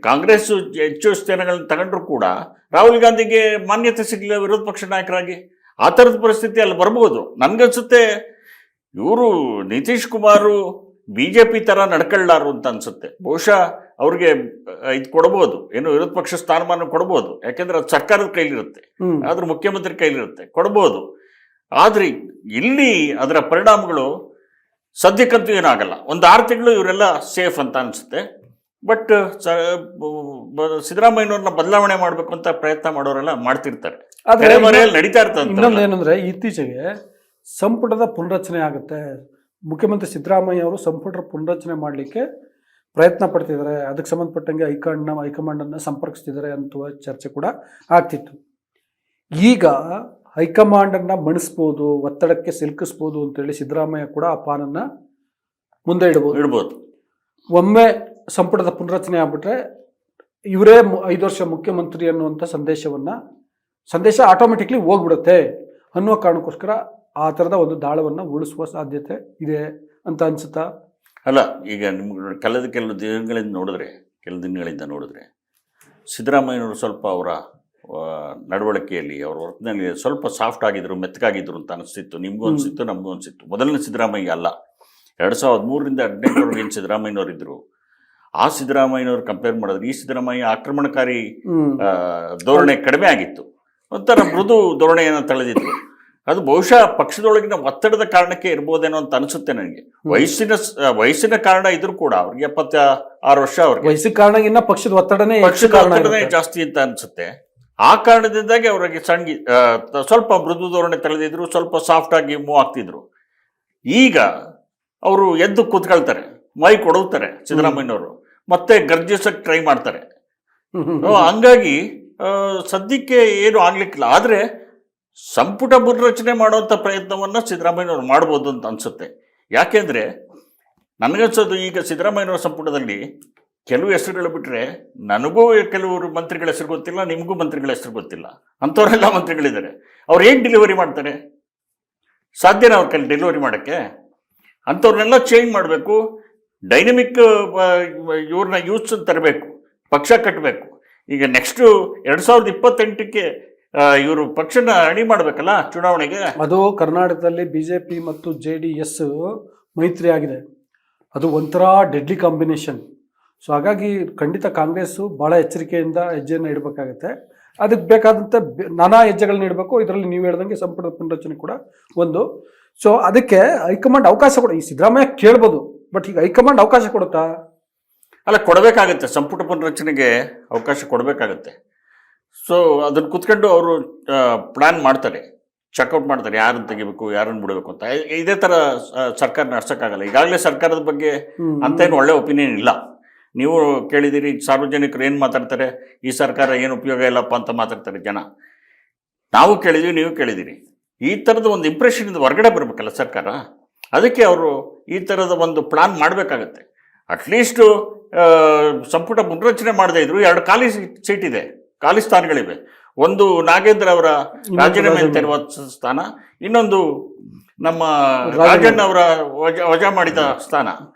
[SPEAKER 2] ಕಾಂಗ್ರೆಸ್ ಹೆಚ್ಚು ಸ್ಥಾನಗಳನ್ನ ತಗೊಂಡ್ರು ಕೂಡ ರಾಹುಲ್ ಗಾಂಧಿಗೆ ಮಾನ್ಯತೆ ಸಿಗಲಿಲ್ಲ ವಿರೋಧ ಪಕ್ಷ ನಾಯಕರಾಗಿ. ಆ ಥರದ ಪರಿಸ್ಥಿತಿ ಅಲ್ಲಿ ಬರ್ಬೋದು. ನನ್ಗನ್ಸುತ್ತೆ ಇವರು ನಿತೀಶ್ ಕುಮಾರ್ BJP ಥರ ನಡ್ಕೊಳ್ಳಾರು ಅಂತ ಅನ್ಸುತ್ತೆ. ಬಹುಶಃ ಅವ್ರಿಗೆ ಇದು ಕೊಡ್ಬೋದು, ಏನು ವಿರೋಧ ಪಕ್ಷ ಸ್ಥಾನಮಾನ ಕೊಡ್ಬೋದು. ಯಾಕೆಂದ್ರೆ ಅದು ಸರ್ಕಾರದ ಕೈಲಿರುತ್ತೆ, ಆದ್ರೆ ಮುಖ್ಯಮಂತ್ರಿ ಕೈಲಿರುತ್ತೆ, ಕೊಡ್ಬೋದು. ಆದ್ರೆ ಇಲ್ಲಿ ಅದರ ಪರಿಣಾಮಗಳು ಸದ್ಯಕ್ಕಂತೂ ಏನಾಗಲ್ಲ. ಒಂದು 6 ತಿಂಗಳು ಇವರೆಲ್ಲ ಸೇಫ್ ಅಂತ ಅನ್ಸುತ್ತೆ. ಬಟ್ ಸಿದ್ದರಾಮಯ್ಯನವ್ರನ್ನ ಬದಲಾವಣೆ ಮಾಡಬೇಕು ಅಂತ ಪ್ರಯತ್ನ ಮಾಡೋರೆಲ್ಲ ಮಾಡ್ತಿರ್ತಾರೆ, ನಡೀತಾ ಇರ್ತಾರೆ.
[SPEAKER 1] ಇನ್ನೊಂದು ಏನಂದ್ರೆ, ಇತ್ತೀಚೆಗೆ ಸಂಪುಟದ ಪುನರಚನೆ ಆಗುತ್ತೆ, ಮುಖ್ಯಮಂತ್ರಿ ಸಿದ್ದರಾಮಯ್ಯ ಅವರು ಸಂಪುಟ ಪುನರಚನೆ ಮಾಡಲಿಕ್ಕೆ ಪ್ರಯತ್ನ ಪಡ್ತಿದ್ದಾರೆ, ಅದಕ್ಕೆ ಸಂಬಂಧಪಟ್ಟಂಗೆ ಹೈಕಮಾಂಡನ್ನು ಸಂಪರ್ಕಿಸ್ತಿದ್ದಾರೆ ಅಂತ ಚರ್ಚೆ ಕೂಡ ಆಗ್ತಿತ್ತು. ಈಗ ಹೈಕಮಾಂಡನ್ನು ಮಣಿಸ್ಬೋದು, ಒತ್ತಡಕ್ಕೆ ಸಿಲುಕಿಸ್ಬೋದು ಅಂತೇಳಿ ಸಿದ್ದರಾಮಯ್ಯ ಕೂಡ ಆ ಪಾನನ್ನು ಮುಂದೆ ಇಡ್ಬೋದು. ಒಮ್ಮೆ ಸಂಪುಟದ ಪುನರಚನೆ ಆಗ್ಬಿಟ್ರೆ ಇವರೇ 5 ವರ್ಷ ಮುಖ್ಯಮಂತ್ರಿ ಅನ್ನುವಂಥ ಸಂದೇಶ ಆಟೋಮೆಟಿಕ್ಲಿ ಹೋಗ್ಬಿಡುತ್ತೆ ಅನ್ನುವ ಕಾರಣಕ್ಕೋಸ್ಕರ ಆ ಥರದ ಒಂದು ದಾಳವನ್ನು ಉಳಿಸುವ ಸಾಧ್ಯತೆ ಇದೆ ಅಂತ ಅನ್ಸುತ್ತಾ?
[SPEAKER 2] ಅಲ್ಲ, ಈಗ ನಿಮ್ಗೆ ಕೆಲವು ದಿನಗಳಿಂದ ನೋಡಿದ್ರೆ ಸಿದ್ದರಾಮಯ್ಯನವರು ಸ್ವಲ್ಪ ಅವರ ನಡವಳಿಕೆಯಲ್ಲಿ ಅವ್ರ ವರ್ತನೆಯಲ್ಲಿ ಸ್ವಲ್ಪ ಸಾಫ್ಟ್ ಆಗಿದ್ರು, ಮೆತ್ತಗಾಗಿದ್ರು ಅಂತ ಅನಿಸ್ತಿತ್ತು. ನಿಮಗೂ ಅನಿಸಿತ್ತು, ನಮಗೂ ಅನಿಸಿತ್ತು. ಮೊದಲನೇ ಸಿದ್ದರಾಮಯ್ಯ ಅಲ್ಲ, 2013ರಿಂದ 2018 ಏನು ಸಿದ್ದರಾಮಯ್ಯನವರು ಇದ್ರು, ಆ ಸಿದ್ದರಾಮಯ್ಯನವ್ರು ಕಂಪೇರ್ ಮಾಡಿದ್ರೆ ಈ ಸಿದ್ದರಾಮಯ್ಯ ಆಕ್ರಮಣಕಾರಿ ಧೋರಣೆ ಕಡಿಮೆ ಆಗಿತ್ತು, ಒಂಥರ ಮೃದು ಧೋರಣೆಯನ್ನು ತಳೆದಿತ್ತು. ಅದು ಬಹುಶಃ ಪಕ್ಷದೊಳಗಿನ ಒತ್ತಡದ ಕಾರಣಕ್ಕೆ ಇರ್ಬೋದೇನೋ ಅಂತ ಅನಿಸುತ್ತೆ ನನಗೆ. ವಯಸ್ಸಿನ ಕಾರಣ ಇದ್ರು ಕೂಡ ಅವ್ರಿಗೆ 76 ವರ್ಷ, ಅವ್ರಿಗೆ
[SPEAKER 1] ವಯಸ್ಸಿನ ಕಾರಣ ಪಕ್ಷದ ಒತ್ತಡನೇ
[SPEAKER 2] ಜಾಸ್ತಿ ಅಂತ ಅನ್ಸುತ್ತೆ. ಆ ಕಾರಣದಿಂದಾಗಿ ಅವ್ರಿಗೆ ಸ್ವಲ್ಪ ಮೃದು ಧೋರಣೆ ತಳೆದಿದ್ರು, ಸ್ವಲ್ಪ ಸಾಫ್ಟ್ ಆಗಿ ಮೂವ್ ಆಗ್ತಿದ್ರು. ಈಗ ಅವರು ಎದ್ದು ಕೂತ್ಕೊಳ್ತಾರೆ, ಮೈ ಕೊಡುತ್ತಾರೆ ಸಿದ್ದರಾಮಯ್ಯನವರು, ಮತ್ತೆ ಗರ್ಜಿಸಕ್ಕೆ ಟ್ರೈ ಮಾಡ್ತಾರೆ. ಹಂಗಾಗಿ ಸದ್ಯಕ್ಕೆ ಏನು ಆಗ್ಲಿಕ್ಕಿಲ್ಲ. ಆದ್ರೆ ಸಂಪುಟ ಪುನರಚನೆ ಮಾಡುವಂಥ ಪ್ರಯತ್ನವನ್ನು ಸಿದ್ದರಾಮಯ್ಯನವರು ಮಾಡ್ಬೋದು ಅಂತ ಅನ್ಸುತ್ತೆ. ಯಾಕೆಂದ್ರೆ ನನಗನ್ಸೋದು ಈಗ ಸಿದ್ದರಾಮಯ್ಯನವರ ಸಂಪುಟದಲ್ಲಿ ಕೆಲವು ಹೆಸರುಗಳು ಬಿಟ್ಟರೆ ನನಗೂ ಕೆಲವರು ಮಂತ್ರಿಗಳ ಹೆಸರು ಗೊತ್ತಿಲ್ಲ, ನಿಮಗೂ ಮಂತ್ರಿಗಳ ಹೆಸರು ಗೊತ್ತಿಲ್ಲ. ಅಂಥವರೆಲ್ಲ ಮಂತ್ರಿಗಳಿದ್ದಾರೆ. ಅವ್ರು ಏನು ಡೆಲಿವರಿ ಮಾಡ್ತಾರೆ? ಸಾಧ್ಯನಾ ಅವ್ರ ಕೈಲಿ ಡೆಲಿವರಿ ಮಾಡೋಕ್ಕೆ? ಅಂಥವ್ರನ್ನೆಲ್ಲ ಚೇಂಜ್ ಮಾಡಬೇಕು, ಡೈನಮಿಕ್ ಇವ್ರನ್ನ ಯೂತ್ಸ್ ತರಬೇಕು, ಪಕ್ಷ ಕಟ್ಟಬೇಕು. ಈಗ ನೆಕ್ಸ್ಟು 2028ಕ್ಕೆ ಇವರು ಪಕ್ಷನ ಅಣಿ ಮಾಡಬೇಕಲ್ಲ ಚುನಾವಣೆಗೆ.
[SPEAKER 1] ಅದು ಕರ್ನಾಟಕದಲ್ಲಿ ಬಿಜೆಪಿ ಮತ್ತು JDS ಮೈತ್ರಿ ಆಗಿದೆ. ಅದು ಒಂಥರ ಡೆಡ್ಲಿ ಕಾಂಬಿನೇಷನ್. ಸೊ ಹಾಗಾಗಿ ಖಂಡಿತ ಕಾಂಗ್ರೆಸ್ಸು ಭಾಳ ಎಚ್ಚರಿಕೆಯಿಂದ ಹೆಜ್ಜೆಯನ್ನು ಇಡಬೇಕಾಗತ್ತೆ. ಅದಕ್ಕೆ ಬೇಕಾದಂಥ ನಾನಾ ಹೆಜ್ಜೆಗಳನ್ನ ಇಡಬೇಕು. ಇದರಲ್ಲಿ ನೀವು ಹೇಳ್ದಂಗೆ ಸಂಪುಟ ಪುನರಚನೆ ಕೂಡ ಒಂದು. ಸೊ ಅದಕ್ಕೆ ಹೈಕಮಾಂಡ್ ಅವಕಾಶ ಈ ಸಿದ್ದರಾಮಯ್ಯ ಕೇಳ್ಬೋದು, ಬಟ್ ಈಗ ಹೈಕಮಾಂಡ್ ಅವಕಾಶ ಕೊಡುತ್ತಾ?
[SPEAKER 2] ಅಲ್ಲ, ಕೊಡಬೇಕಾಗತ್ತೆ. ಸಂಪುಟ ಪುನರಚನೆಗೆ ಅವಕಾಶ ಕೊಡಬೇಕಾಗತ್ತೆ. ಸೊ ಅದನ್ನು ಕುತ್ಕೊಂಡು ಅವರು ಪ್ಲಾನ್ ಮಾಡ್ತಾರೆ, ಚೆಕ್ಔಟ್ ಮಾಡ್ತಾರೆ, ಯಾರನ್ನು ತೆಗಿಬೇಕು, ಯಾರನ್ನು ಬಿಡಬೇಕು ಅಂತ. ಇದೇ ಥರ ಸರ್ಕಾರ ನಡ್ಸೋಕ್ಕಾಗಲ್ಲ. ಈಗಾಗಲೇ ಸರ್ಕಾರದ ಬಗ್ಗೆ ಅಂತೇನು ಒಳ್ಳೆ ಒಪಿನಿಯನ್ ಇಲ್ಲ. ನೀವು ಕೇಳಿದಿರಿ, ಸಾರ್ವಜನಿಕರು ಏನು ಮಾತಾಡ್ತಾರೆ, ಈ ಸರ್ಕಾರ ಏನು ಉಪಯೋಗ ಇಲ್ಲಪ್ಪ ಅಂತ ಮಾತಾಡ್ತಾರೆ ಜನ. ನಾವು ಕೇಳಿದ್ವಿ, ನೀವು ಕೇಳಿದಿರಿ. ಈ ಥರದ ಒಂದು ಇಂಪ್ರೆಷನಿಂದ ಹೊರಗಡೆ ಬರಬೇಕಲ್ಲ ಸರ್ಕಾರ. ಅದಕ್ಕೆ ಅವರು ಈ ಥರದ ಒಂದು ಪ್ಲಾನ್ ಮಾಡಬೇಕಾಗತ್ತೆ. ಅಟ್ಲೀಸ್ಟು ಸಂಪುಟ ಪುನರಚನೆ ಮಾಡದೇ ಇದ್ರು 2 ಖಾಲಿ ಸ್ಥಾನಗಳಿವೆ. ಒಂದು ನಾಗೇಂದ್ರ ಅವರ ರಾಜೀನಾಮೆ ತೆರವ ಸ್ಥಾನ, ಇನ್ನೊಂದು ನಮ್ಮ ರಾಜಣ್ಣ ಅವರ ವಜಾ ಮಾಡಿದ ಸ್ಥಾನ.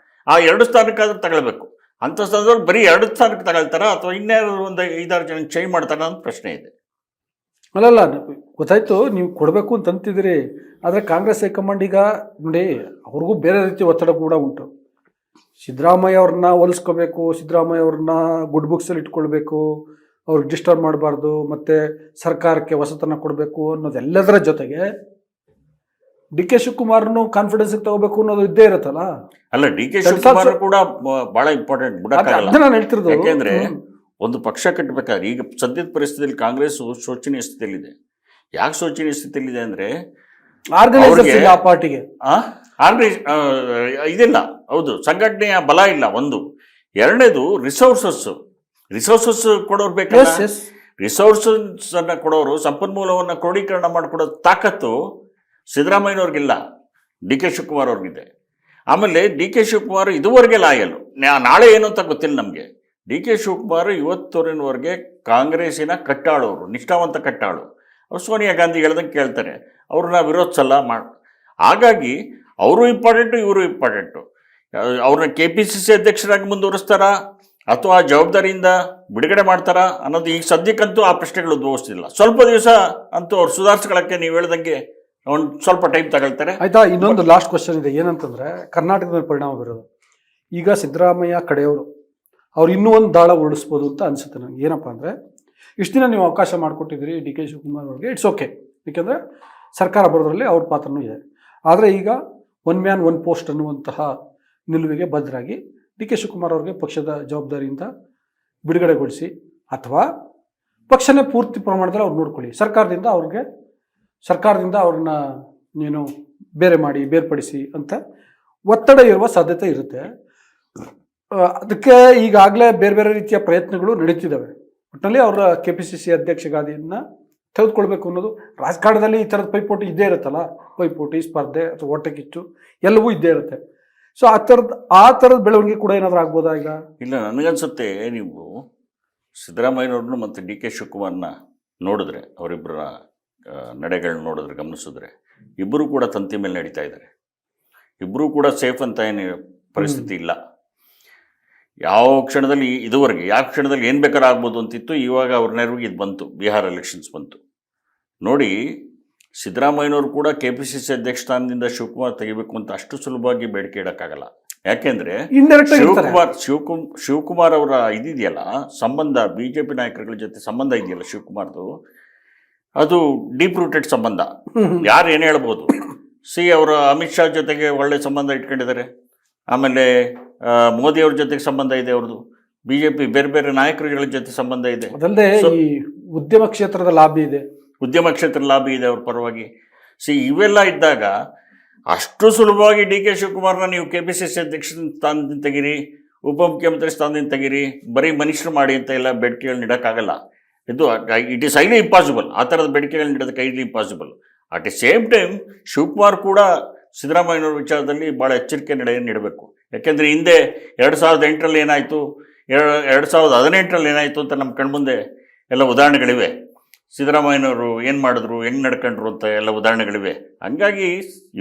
[SPEAKER 2] ಆ 2 ಸ್ಥಾನಕ್ಕಾದ್ರೂ ತಗೊಳ್ಬೇಕು. ಅಂಥ ಸ್ಥಾನದವ್ರು ಬರೀ 2 ಸ್ಥಾನಕ್ಕೆ ತಗೊಳ್ತಾರ ಅಥವಾ ಇನ್ಯಾರು ಒಂದು 5-6 ಜನ ಚೇಂಜ್ ಮಾಡ್ತಾರ ಅಂತ ಪ್ರಶ್ನೆ ಇದೆ.
[SPEAKER 1] ಅಲ್ಲಲ್ಲ, ಗೊತ್ತಾಯ್ತು, ನೀವು ಕೊಡಬೇಕು ಅಂತ ಅಂತಿದ್ದೀರಿ. ಆದರೆ ಕಾಂಗ್ರೆಸ್ ಹೈಕಮಾಂಡ್ ಈಗ ನೋಡಿ, ಅವ್ರಿಗೂ ಬೇರೆ ರೀತಿ ಒತ್ತಡ ಕೂಡ ಉಂಟು. ಸಿದ್ದರಾಮಯ್ಯ ಅವ್ರನ್ನ ಹೋಲಿಸ್ಕೋಬೇಕು, ಸಿದ್ದರಾಮಯ್ಯ ಅವ್ರನ್ನ ಗುಡ್ ಬುಕ್ಸಲ್ಲಿ ಇಟ್ಕೊಳ್ಬೇಕು, ಅವ್ರಿಗೆ ಡಿಸ್ಟರ್ಬ್ ಮಾಡಬಾರ್ದು, ಮತ್ತು ಸರ್ಕಾರಕ್ಕೆ ಹೊಸತನ ಕೊಡಬೇಕು ಅನ್ನೋದೆಲ್ಲದರ ಜೊತೆಗೆ DK ಶಿವಕುಮಾರ್ನು ಕಾನ್ಫಿಡೆನ್ಸಿಗೆ ತಗೋಬೇಕು ಅನ್ನೋದು ಇದ್ದೇ ಇರುತ್ತಲ್ಲ.
[SPEAKER 2] ಅಲ್ಲ, DK ಶಿವಕುಮಾರ್ ಕೂಡ ಬಹಳ ಇಂಪಾರ್ಟೆಂಟ್ ಬಿಡಕ್ಕಾಗಲ್ಲ.
[SPEAKER 1] ನಾನು ಹೇಳ್ತಿರೋದು
[SPEAKER 2] ಯಾಕೆಂದ್ರೆ ಒಂದು ಪಕ್ಷ ಕಟ್ಟಬೇಕಾದ್ರೆ ಈಗ ಸದ್ಯದ ಪರಿಸ್ಥಿತಿಯಲ್ಲಿ ಕಾಂಗ್ರೆಸ್ ಶೋಚನೀಯ ಸ್ಥಿತಿಯಲ್ಲಿದೆ. ಯಾಕೆ ಶೋಚನೀಯ ಸ್ಥಿತಿಯಲ್ಲಿದೆ ಅಂದ್ರೆ
[SPEAKER 1] ಆರ್ಗನೈಸರ್ಸ್ ಆ ಪಾರ್ಟಿಗೆ
[SPEAKER 2] ಇದಿಲ್ಲ. ಹೌದು, ಸಂಘಟನೆಯ ಬಲ ಇಲ್ಲ ಒಂದು. ಎರಡನೇದು ರಿಸೋರ್ಸಸ್ ಕೊಡೋರು ಬೇಕಲ್ಲ. ರಿಸೋರ್ಸಸ್ ಅನ್ನ ಕೊಡೋರು, ಸಂಪನ್ಮೂಲವನ್ನು ಕ್ರೋಢೀಕರಣ ಮಾಡಿಕೊಡೋ ತಾಕತ್ತು ಸಿದ್ದರಾಮಯ್ಯನವ್ರಿಗಿಲ್ಲ, DK ಶಿವಕುಮಾರ್ ಅವ್ರಿಗಿದೆ. ಆಮೇಲೆ DK ಶಿವಕುಮಾರ್ ಇದುವರೆಗೆ ಲಾಯಲ್. ನಾಳೆ ಏನು ಅಂತ ಗೊತ್ತಿಲ್ಲ ನಮಗೆ. DK ಶಿವಕುಮಾರ್ ಇವತ್ತವರೆಗೆ ಕಾಂಗ್ರೆಸ್ಸಿನ ಕಟ್ಟಾಳವರು, ನಿಷ್ಠಾವಂತ ಕಟ್ಟಾಳು. ಅವ್ರು ಸೋನಿಯಾ ಗಾಂಧಿ ಹೇಳ್ದಂಗೆ ಕೇಳ್ತಾರೆ, ಅವ್ರನ್ನ ವಿರೋಧಿಸಲ್ಲ ಹಾಗಾಗಿ ಅವರು ಇಂಪಾರ್ಟೆಂಟು, ಇವರು ಇಂಪಾರ್ಟೆಂಟು. ಅವ್ರನ್ನ KPCC ಅಧ್ಯಕ್ಷರಾಗಿ ಮುಂದುವರಿಸ್ತಾರಾ ಅಥವಾ ಜವಾಬ್ದಾರಿಯಿಂದ ಬಿಡುಗಡೆ ಮಾಡ್ತಾರಾ ಅನ್ನೋದು ಈಗ ಸದ್ಯಕ್ಕಂತೂ ಆ ಪ್ರಶ್ನೆಗಳು ಉದ್ಭವಿಸ್ತಿಲ್ಲ. ಸ್ವಲ್ಪ ದಿವಸ ಅಂತೂ ಅವ್ರು ಸುಧಾರಿಸ್ಕೊಳ್ಳೋಕ್ಕೆ ನೀವು ಹೇಳ್ದಂಗೆ ಒಂದು ಸ್ವಲ್ಪ ಟೈಮ್ ತಗೊಳ್ತಾರೆ.
[SPEAKER 1] ಆಯ್ತಾ? ಇನ್ನೊಂದು ಲಾಸ್ಟ್ ಕ್ವಶನ್ ಇದೆ, ಏನಂತಂದ್ರೆ ಕರ್ನಾಟಕದ ಮೇಲೆ ಪರಿಣಾಮ ಬೀರೋದು. ಈಗ ಸಿದ್ದರಾಮಯ್ಯ ಕಡೆಯವರು ಅವ್ರು ಇನ್ನೂ ಒಂದು ದಾಳ ಉರುಳಿಸ್ಬೋದು ಅಂತ ಅನಿಸುತ್ತೆ ನನಗೆ. ಏನಪ್ಪ ಅಂದರೆ, ಇಷ್ಟು ದಿನ ನೀವು ಅವಕಾಶ ಮಾಡಿಕೊಟ್ಟಿದ್ದೀರಿ DK ಶಿವಕುಮಾರ್ ಅವ್ರಿಗೆ, ಇಟ್ಸ್ ಓಕೆ, ಏಕೆಂದರೆ ಸರ್ಕಾರ ಬರೋದ್ರಲ್ಲಿ ಅವ್ರ ಪಾತ್ರನೂ ಇದೆ. ಆದರೆ ಈಗ 1 ಮ್ಯಾನ್ 1 ಪೋಸ್ಟ್ ಅನ್ನುವಂತಹ ನಿಲುವಿಗೆ ಬದ್ಧರಾಗಿ DK ಶಿವಕುಮಾರ್ ಅವ್ರಿಗೆ ಪಕ್ಷದ ಜವಾಬ್ದಾರಿಯಿಂದ ಬಿಡುಗಡೆಗೊಳಿಸಿ, ಅಥವಾ ಪಕ್ಷನೇ ಪೂರ್ತಿ ಪ್ರಮಾಣದಲ್ಲಿ ಅವ್ರು ನೋಡ್ಕೊಳ್ಳಿ, ಸರ್ಕಾರದಿಂದ ಅವ್ರನ್ನ ಬೇರ್ಪಡಿಸಿ ಅಂತ ಒತ್ತಡ ಇರುವ ಸಾಧ್ಯತೆ ಇರುತ್ತೆ. ಅದಕ್ಕೆ ಈಗಾಗಲೇ ಬೇರೆ ಬೇರೆ ರೀತಿಯ ಪ್ರಯತ್ನಗಳು ನಡೀತಿದ್ದಾವೆ. ಒಟ್ಟಿನಲ್ಲಿ ಅವರ KPCC ಅಧ್ಯಕ್ಷ ಗಾದಿಯನ್ನು ತೆಗೆದುಕೊಳ್ಬೇಕು ಅನ್ನೋದು ರಾಜಕಾರಣದಲ್ಲಿ ಈ ಥರದ ಪೈಪೋಟಿ ಇದ್ದೇ ಇರುತ್ತಲ್ಲ, ಪೈಪೋಟಿ, ಸ್ಪರ್ಧೆ ಅಥವಾ ಹೊಟ್ಟೆ ಕಿಚ್ಚು ಎಲ್ಲವೂ ಇದ್ದೇ ಇರುತ್ತೆ. ಸೊ ಆ ಥರದ ಬೆಳವಣಿಗೆ ಕೂಡ ಏನಾದರೂ ಆಗ್ಬೋದಾ ಈಗ?
[SPEAKER 2] ಇಲ್ಲ, ನನಗನ್ಸುತ್ತೆ ನೀವು ಸಿದ್ದರಾಮಯ್ಯನವ್ರನ್ನ ಮತ್ತು DK ಶಿವಕುಮಾರ್ನ ನೋಡಿದ್ರೆ, ಅವರಿಬ್ಬರ ನಡೆಗಳನ್ನ ನೋಡಿದ್ರೆ, ಗಮನಿಸಿದ್ರೆ ಇಬ್ಬರು ಕೂಡ ತಂತಿ ಮೇಲೆ ನಡೀತಾ ಇದ್ದಾರೆ. ಇಬ್ಬರೂ ಕೂಡ ಸೇಫ್ ಅಂತ ಏನು ಪರಿಸ್ಥಿತಿ ಇಲ್ಲ. ಯಾವ ಕ್ಷಣದಲ್ಲಿ ಇದುವರೆಗೆ ಯಾವ ಕ್ಷಣದಲ್ಲಿ ಏನು ಬೇಕಾದ್ರೂ ಆಗ್ಬೋದು ಅಂತಿತ್ತು. ಇವಾಗ ಅವ್ರ ನೆರವಿಗೆ ಇದು ಬಂತು, ಬಿಹಾರ್ ಎಲೆಕ್ಷನ್ಸ್ ಬಂತು ನೋಡಿ. ಸಿದ್ದರಾಮಯ್ಯನವರು ಕೂಡ KPCC ಅಧ್ಯಕ್ಷ ಸ್ಥಾನದಿಂದ ಶಿವಕುಮಾರ್ ತೆಗಿಬೇಕು ಅಂತ ಅಷ್ಟು ಸುಲಭವಾಗಿ ಬೇಡಿಕೆ ಇಡೋಕ್ಕಾಗಲ್ಲ. ಯಾಕೆಂದ್ರೆ ಶಿವಕುಮಾರ್ ಅವರ ಇದಿದೆಯಲ್ಲ ಸಂಬಂಧ, BJP ನಾಯಕರುಗಳ ಜೊತೆ ಸಂಬಂಧ ಇದೆಯಲ್ಲ ಶಿವಕುಮಾರ್ದು, ಅದು ಡೀಪ್ ರೂಟೆಡ್ ಸಂಬಂಧ. ಯಾರು ಏನು ಹೇಳ್ಬೋದು. ಅವರ ಅಮಿತ್ ಶಾ ಜೊತೆಗೆ ಒಳ್ಳೆ ಸಂಬಂಧ ಇಟ್ಕೊಂಡಿದ್ದಾರೆ. ಆಮೇಲೆ ಮೋದಿಯವ್ರ ಜೊತೆಗೆ ಸಂಬಂಧ ಇದೆ ಅವ್ರದ್ದು. BJP ಬೇರೆ ಬೇರೆ ನಾಯಕರುಗಳ ಜೊತೆ ಸಂಬಂಧ ಇದೆ.
[SPEAKER 1] ಅದಲ್ಲದೆ ಈ ಉದ್ಯಮ ಕ್ಷೇತ್ರದ ಲಾಭಿ ಇದೆ,
[SPEAKER 2] ಲಾಭಿ ಇದೆ ಅವ್ರ ಪರವಾಗಿ. ಇವೆಲ್ಲ ಇದ್ದಾಗ ಅಷ್ಟು ಸುಲಭವಾಗಿ DK ಶಿವಕುಮಾರ್ನ ನೀವು KPCC ಅಧ್ಯಕ್ಷ ಸ್ಥಾನದಿಂದ ತೆಗೀರಿ, ಉಪಮುಖ್ಯಮಂತ್ರಿ ಸ್ಥಾನದಿಂದ ತೆಗೀರಿ, ಬರೀ ಮನುಷ್ಯರು ಮಾಡಿ ಅಂತ ಎಲ್ಲ ಬೇಡಿಕೆಗಳನ್ನ ಇಡೋಕ್ಕಾಗಲ್ಲ. It is highly impossible. ಆ ಥರದ ಬೇಡಿಕೆಗಳನ್ನ ಇಡೋದಕ್ಕೆ highly impossible. At the same time Shivakumar ಕೂಡ ಸಿದ್ದರಾಮಯ್ಯನವ್ರ ವಿಚಾರದಲ್ಲಿ ಭಾಳ ಎಚ್ಚರಿಕೆ ನೀಡಬೇಕು. ಯಾಕೆಂದರೆ ಹಿಂದೆ 2008ರಲ್ಲಿ ಏನಾಯಿತು, 2018ರಲ್ಲಿ ಏನಾಯಿತು ಅಂತ ನಮ್ಮ ಕಣ್ಮುಂದೆ ಎಲ್ಲ ಉದಾಹರಣೆಗಳಿವೆ. ಸಿದ್ದರಾಮಯ್ಯನವರು ಏನು ಮಾಡಿದ್ರು, ಹೆಂಗೆ ನಡ್ಕೊಂಡ್ರು ಅಂತ ಎಲ್ಲ ಉದಾಹರಣೆಗಳಿವೆ. ಹಂಗಾಗಿ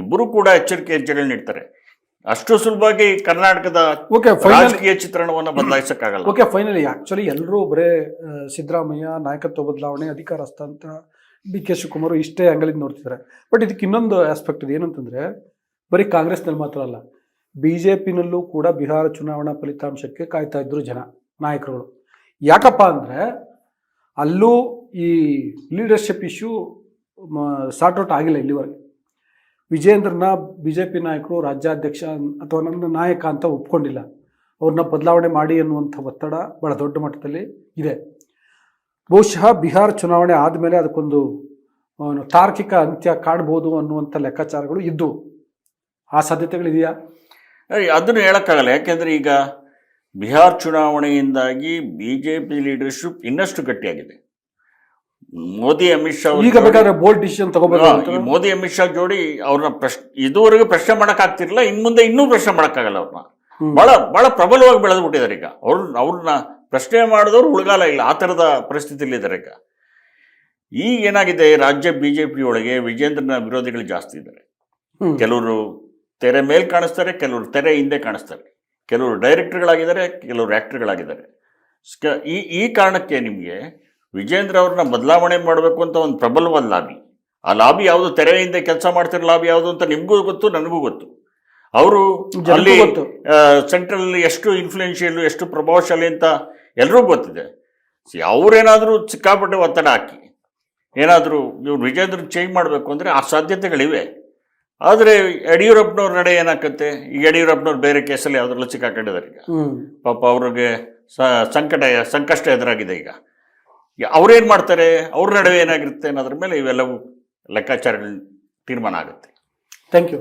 [SPEAKER 2] ಇಬ್ಬರು ಕೂಡ ಎಚ್ಚರಿಕೆ ಹೆಜ್ಜೆಗಳನ್ನ ಇಡ್ತಾರೆ. ಅಷ್ಟು ಸುಲಭವಾಗಿ ಕರ್ನಾಟಕದ ರಾಜಕೀಯ ಚಿತ್ರಣವನ್ನು ಬದಲಾಯಿಸೋಕ್ಕಾಗಲ್ಲ.
[SPEAKER 1] ಓಕೆ, ಫೈನಲಿ ಆ್ಯಕ್ಚುಲಿ ಎಲ್ಲರೂ ಬರೇ ಸಿದ್ದರಾಮಯ್ಯ ನಾಯಕತ್ವ ಬದಲಾವಣೆ, ಅಧಿಕಾರ ಹಸ್ತಾಂತರ, DK ಶಿವಕುಮಾರ್ ಇಷ್ಟೇ ಆ್ಯಂಗಲಿಂದ ನೋಡ್ತಿದ್ದಾರೆ. ಬಟ್ ಇದಕ್ಕೆ ಇನ್ನೊಂದು ಆಸ್ಪೆಕ್ಟ್ ಇದೆ. ಏನಂತಂದರೆ ಬರೀ ಕಾಂಗ್ರೆಸ್ನಲ್ಲಿ ಮಾತ್ರ ಅಲ್ಲ, BJPನಲ್ಲೂ ಕೂಡ ಬಿಹಾರ ಚುನಾವಣಾ ಫಲಿತಾಂಶಕ್ಕೆ ಕಾಯ್ತಾ ಇದ್ರು ನಾಯಕರುಗಳು. ಯಾಕಪ್ಪ ಅಂದರೆ ಅಲ್ಲೂ ಈ ಲೀಡರ್ಶಿಪ್ ಇಶ್ಯೂ ಸಾರ್ಟ್ಔಟ್ ಆಗಿಲ್ಲ ಇಲ್ಲಿವರೆಗೆ. ವಿಜೇಂದ್ರನ BJP ನಾಯಕರು ರಾಜ್ಯಾಧ್ಯಕ್ಷ ಅಥವಾ ನನ್ನ ನಾಯಕ ಅಂತ ಒಪ್ಕೊಂಡಿಲ್ಲ. ಅವ್ರನ್ನ ಬದಲಾವಣೆ ಮಾಡಿ ಅನ್ನುವಂಥ ಒತ್ತಡ ಭಾಳ ದೊಡ್ಡ ಮಟ್ಟದಲ್ಲಿ ಇದೆ. ಬಹುಶಃ ಬಿಹಾರ ಚುನಾವಣೆ ಆದಮೇಲೆ ಅದಕ್ಕೊಂದು ತಾರ್ಕಿಕ ಅಂತ್ಯ ಕಾಣ್ಬೋದು ಅನ್ನುವಂಥ ಲೆಕ್ಕಾಚಾರಗಳು ಇದ್ದು, ಆ ಸಾಧ್ಯತೆಗಳಿದೆಯಾ?
[SPEAKER 2] ಅದನ್ನು ಹೇಳೋಕ್ಕಾಗಲ್ಲ. ಯಾಕೆಂದರೆ ಈಗ ಬಿಹಾರ್ ಚುನಾವಣೆಯಿಂದಾಗಿ BJP ಲೀಡರ್ಶಿಪ್ ಇನ್ನಷ್ಟು ಗಟ್ಟಿಯಾಗಿದೆ. ಮೋದಿ ಅಮಿತ್ ಶಾ
[SPEAKER 1] ಈಗ ಬೇಕಾದ್ರೆ ಬೋಲ್ಡ್ ಡಿಸಿಷನ್ ತಗೋಬೇಕು.
[SPEAKER 2] ಮೋದಿ ಅಮಿತ್ ಶಾ ಜೋಡಿ ಅವ್ರನ್ನ ಇದುವರೆಗೂ ಪ್ರಶ್ನೆ ಮಾಡೋಕ್ಕಾಗ್ತಿರಲಿಲ್ಲ, ಇನ್ನು ಮುಂದೆ ಇನ್ನೂ ಪ್ರಶ್ನೆ ಮಾಡೋಕ್ಕಾಗಲ್ಲ. ಅವ್ರನ್ನ ಭಾಳ ಪ್ರಬಲವಾಗಿ ಬೆಳೆದ್ಬಿಟ್ಟಿದ್ದಾರೆ. ಈಗ ಅವ್ರನ್ನ ಪ್ರಶ್ನೆ ಮಾಡಿದವರು ಉಳ್ಗಾಲ ಇಲ್ಲ, ಆ ಥರದ ಪರಿಸ್ಥಿತಿಯಲ್ಲಿದ್ದಾರೆ. ಈಗ ಏನಾಗಿದೆ, ರಾಜ್ಯ BJP ಒಳಗೆ ವಿಜೇಂದ್ರನ ವಿರೋಧಿಗಳು ಜಾಸ್ತಿ ಇದ್ದಾರೆ. ಕೆಲವರು ತೆರೆ ಮೇಲೆ ಕಾಣಿಸ್ತಾರೆ, ಕೆಲವರು ತೆರೆ ಹಿಂದೆ ಕಾಣಿಸ್ತಾರೆ. ಕೆಲವರು ಡೈರೆಕ್ಟರ್ಗಳಾಗಿದ್ದಾರೆ, ಕೆಲವರು ಆ್ಯಕ್ಟರ್ಗಳಾಗಿದ್ದಾರೆ. ಈ ಕಾರಣಕ್ಕೆ ನಿಮಗೆ ವಿಜೇಂದ್ರ ಅವ್ರನ್ನ ಬದಲಾವಣೆ ಮಾಡಬೇಕು ಅಂತ ಒಂದು ಪ್ರಬಲವಾದ ಲಾಬಿ. ಆ ಲಾಬಿ ಯಾವುದು, ತೆರೆ ಹಿಂದೆ ಕೆಲಸ ಮಾಡ್ತಿರೋ ಲಾಬಿ ಯಾವುದು ಅಂತ ನಿಮಗೂ ಗೊತ್ತು, ನನಗೂ ಗೊತ್ತು. ಅವರು ಅಲ್ಲಿ ಸೆಂಟ್ರಲ್ ಎಷ್ಟು ಇನ್ಫ್ಲೂಯೆನ್ಷಿಯಲ್, ಎಷ್ಟು ಪ್ರಭಾವಶಾಲಿ ಅಂತ ಎಲ್ರಿಗೂ ಗೊತ್ತಿದೆ. ಅವರೇನಾದರೂ ಸಿಕ್ಕಾಪಟ್ಟೆ ಒತ್ತಡ ಹಾಕಿ ಏನಾದರೂ ಇವ್ರು ವಿಜೇಂದ್ರ ಚೇಂಜ್ ಮಾಡಬೇಕು ಅಂದರೆ ಆ ಸಾಧ್ಯತೆಗಳಿವೆ. ಆದರೆ ಯಡಿಯೂರಪ್ಪನವ್ರ ನಡೆ ಏನಾಗುತ್ತೆ, ಈಗ ಯಡಿಯೂರಪ್ಪನವ್ರು ಬೇರೆ ಕೇಸಲ್ಲಿ ಯಾವುದ್ರಲ್ಲೂ ಸಿಕ್ಕಾಕೊಂಡಿದ್ದಾರೆ. ಈಗ ಪಾಪ ಅವ್ರಿಗೆ ಸಂಕಷ್ಟ ಎದುರಾಗಿದೆ. ಈಗ ಅವ್ರೇನು ಮಾಡ್ತಾರೆ, ಅವ್ರ ನಡುವೆ ಏನಾಗಿರುತ್ತೆ ಅನ್ನೋದ್ರ ಮೇಲೆ ಇವೆಲ್ಲವೂ ಲೆಕ್ಕಾಚಾರಗಳು ತೀರ್ಮಾನ ಆಗುತ್ತೆ.
[SPEAKER 1] Thank you.